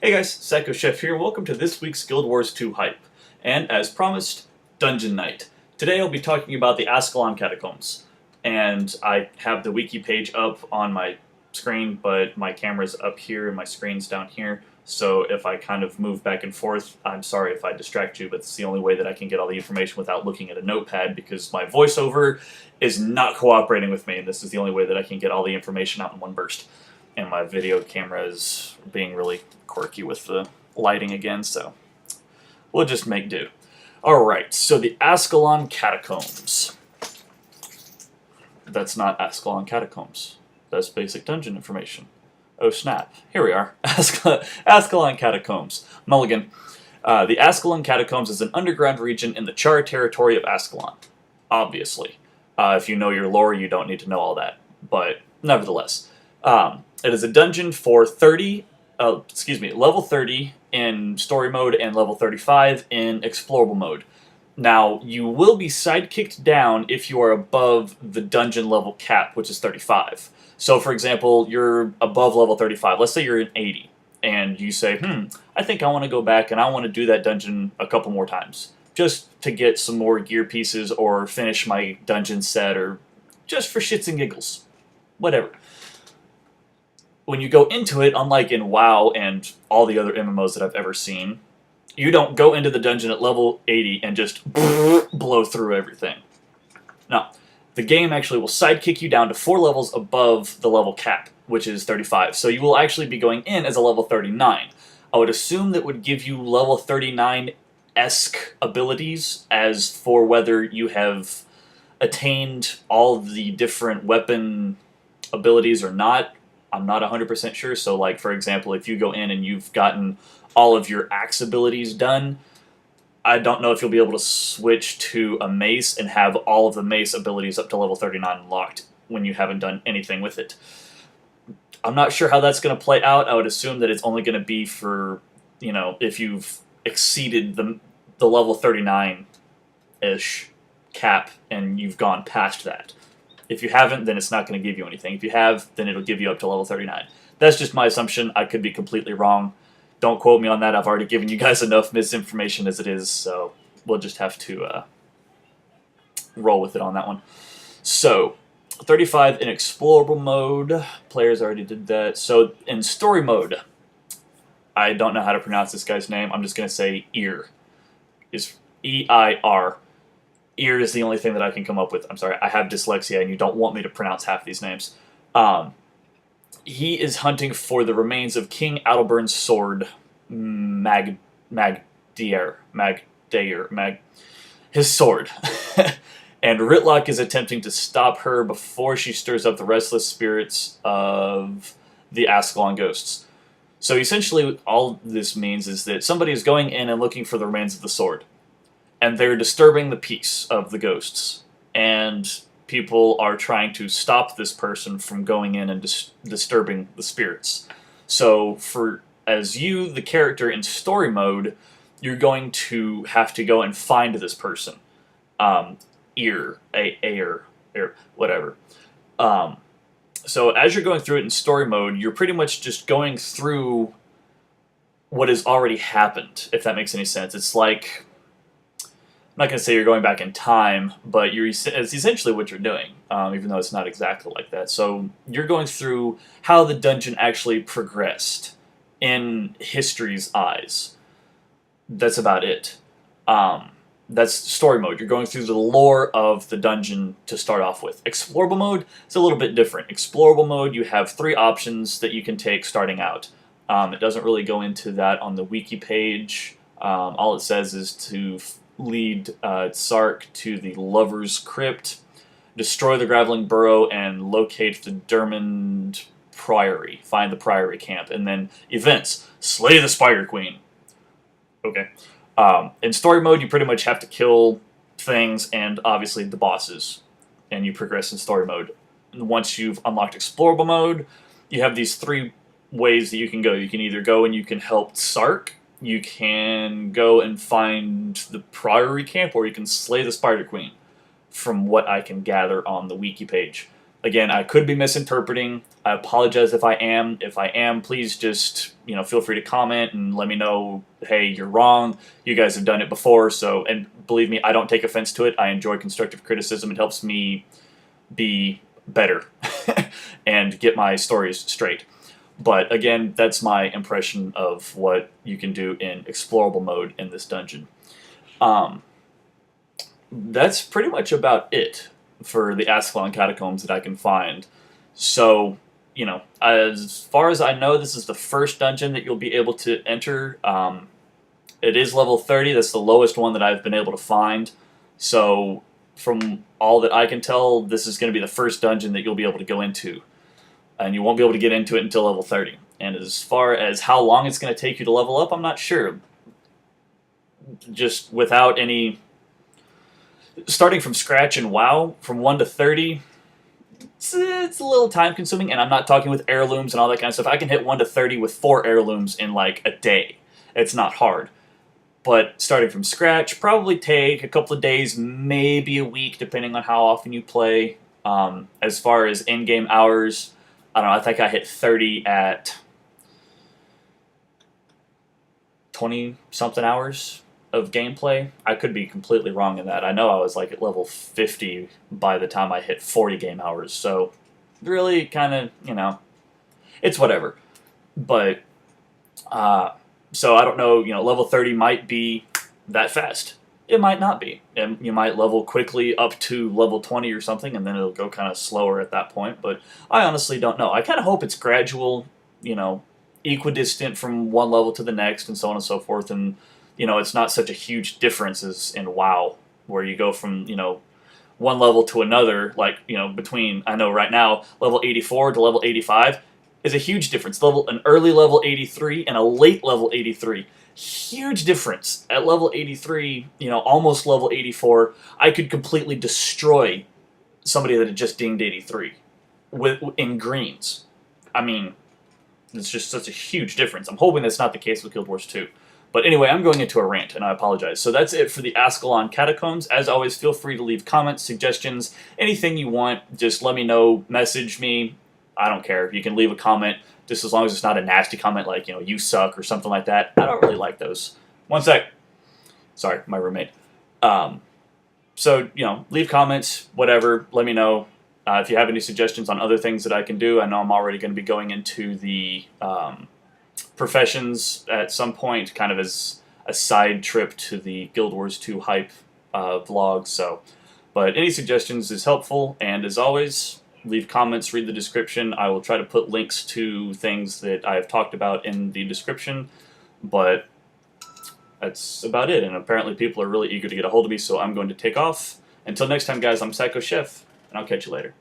Hey guys, Psycho Chef here. Welcome to this week's Guild Wars 2 hype. And as promised, Dungeon Night. Today I'll be talking about the Ascalon Catacombs. And I have the wiki page up on my screen, but my camera's up here and my screen's down here. So if I kind of move back and forth, I'm sorry if I distract you, but it's the only way that I can get all the information without looking at a notepad because my voiceover is not cooperating with me, and this is the only way that I can get all the information out in one burst. And my video camera is being really quirky with the lighting again, so we'll just make do. Alright, so the Ascalon Catacombs. That's not Ascalon Catacombs. That's basic dungeon information. Oh snap, here we are. Ascalon Catacombs. Mulligan. The Ascalon Catacombs is an underground region in the Char territory of Ascalon. Obviously. If you know your lore, you don't need to know all that. But nevertheless. It is a dungeon for level 30 in story mode and level 35 in explorable mode. Now, you will be sidekicked down if you are above the dungeon level cap, which is 35. So, for example, you're above level 35. Let's say you're in 80, and you say, I think I want to go back and I want to do that dungeon a couple more times, just to get some more gear pieces or finish my dungeon set or just for shits and giggles. Whatever. When you go into it, unlike in WoW and all the other MMOs that I've ever seen, you don't go into the dungeon at level 80 and just blow through everything. No. The game actually will sidekick you down to 4 levels above the level cap, which is 35. So you will actually be going in as a level 39. I would assume that would give you level 39-esque abilities as for whether you have attained all of the different weapon abilities or not. I'm not 100% sure, so like, for example, if you go in and you've gotten all of your axe abilities done, I don't know if you'll be able to switch to a mace and have all of the mace abilities up to level 39 unlocked when you haven't done anything with it. I'm not sure how that's going to play out. I would assume that it's only going to be for, if you've exceeded the level 39-ish cap and you've gone past that. If you haven't, then it's not going to give you anything. If you have, then it'll give you up to level 39. That's just my assumption. I could be completely wrong. Don't quote me on that. I've already given you guys enough misinformation as it is, so we'll just have to roll with it on that one. So, 35 in explorable mode. Players already did that. So, in story mode, I don't know how to pronounce this guy's name. I'm just going to say Eir. It's E-I-R. Eir is the only thing that I can come up with. I'm sorry, I have dyslexia, and you don't want me to pronounce half these names. He is hunting for the remains of King Adalbern's sword, his sword. And Ritlock is attempting to stop her before she stirs up the restless spirits of the Ascalon ghosts. So essentially, all this means is that somebody is going in and looking for the remains of the sword. And they're disturbing the peace of the ghosts. And people are trying to stop this person from going in and disturbing the spirits. So, as you, the character in story mode, you're going to have to go and find this person. Eir, whatever. So, as you're going through it in story mode, you're pretty much just going through what has already happened, if that makes any sense. It's like, I'm not going to say you're going back in time, but it's essentially what you're doing, even though it's not exactly like that. So you're going through how the dungeon actually progressed in history's eyes. That's about it. That's story mode. You're going through the lore of the dungeon to start off with. Explorable mode is a little bit different. Explorable mode, you have 3 options that you can take starting out. It doesn't really go into that on the wiki page. All it says is to lead Sark to the Lover's Crypt, destroy the Graveling Burrow, and locate the Dermond Priory. Find the Priory camp. And then events. Slay the Spider Queen. Okay. In story mode, you pretty much have to kill things and obviously the bosses. And you progress in story mode. And once you've unlocked explorable mode, you have these 3 ways that you can go. You can either go and you can help Sark, you can go and find the Priory camp, or you can slay the Spider Queen, from what I can gather on the wiki page. Again, I could be misinterpreting. I apologize if I am. If I am, please just, feel free to comment and let me know, hey, you're wrong. You guys have done it before, and believe me, I don't take offense to it. I enjoy constructive criticism. It helps me be better and get my stories straight. But again, that's my impression of what you can do in explorable mode in this dungeon. That's pretty much about it for the Ascalon Catacombs that I can find. So, as far as I know, this is the first dungeon that you'll be able to enter. It is level 30. That's the lowest one that I've been able to find. So, from all that I can tell, this is going to be the first dungeon that you'll be able to go into. And you won't be able to get into it until level 30. And as far as how long it's going to take you to level up, I'm not sure. Just without any... Starting from scratch in WoW, from 1 to 30, it's a little time consuming, and I'm not talking with heirlooms and all that kind of stuff. I can hit 1 to 30 with 4 heirlooms in like a day. It's not hard. But starting from scratch, probably take a couple of days, maybe a week, depending on how often you play. As far as in-game hours, I don't know, I think I hit 30 at 20-something hours of gameplay. I could be completely wrong in that. I know I was like at level 50 by the time I hit 40 game hours, so really kind of, it's whatever. But, so I don't know, level 30 might be that fast. It might not be. And you might level quickly up to level 20 or something, and then it'll go kind of slower at that point, but I honestly don't know. I kind of hope it's gradual, equidistant from one level to the next, and so on and so forth, and it's not such a huge difference as in WoW, where you go from, one level to another, like, between, I know right now, level 84 to level 85 is a huge difference. An early level 83 and a late level 83. Huge difference. At level 83, almost level 84, I could completely destroy somebody that had just dinged 83 in greens. I mean, it's just such a huge difference. I'm hoping that's not the case with Guild Wars 2. But anyway, I'm going into a rant, and I apologize. So that's it for the Ascalon Catacombs. As always, feel free to leave comments, suggestions, anything you want. Just let me know, message me. I don't care. You can leave a comment, just as long as it's not a nasty comment like, you suck or something like that. I don't really like those. One sec. Sorry, my roommate. So, leave comments, whatever. Let me know. If you have any suggestions on other things that I can do, I know I'm already going to be going into the... professions at some point, kind of as a side trip to the Guild Wars 2 hype vlog. But any suggestions is helpful, and as always, leave comments, read the description. I will try to put links to things that I have talked about in the description, but that's about it. And apparently people are really eager to get a hold of me, so I'm going to take off. Until next time, guys, I'm Psycho Chef, and I'll catch you later.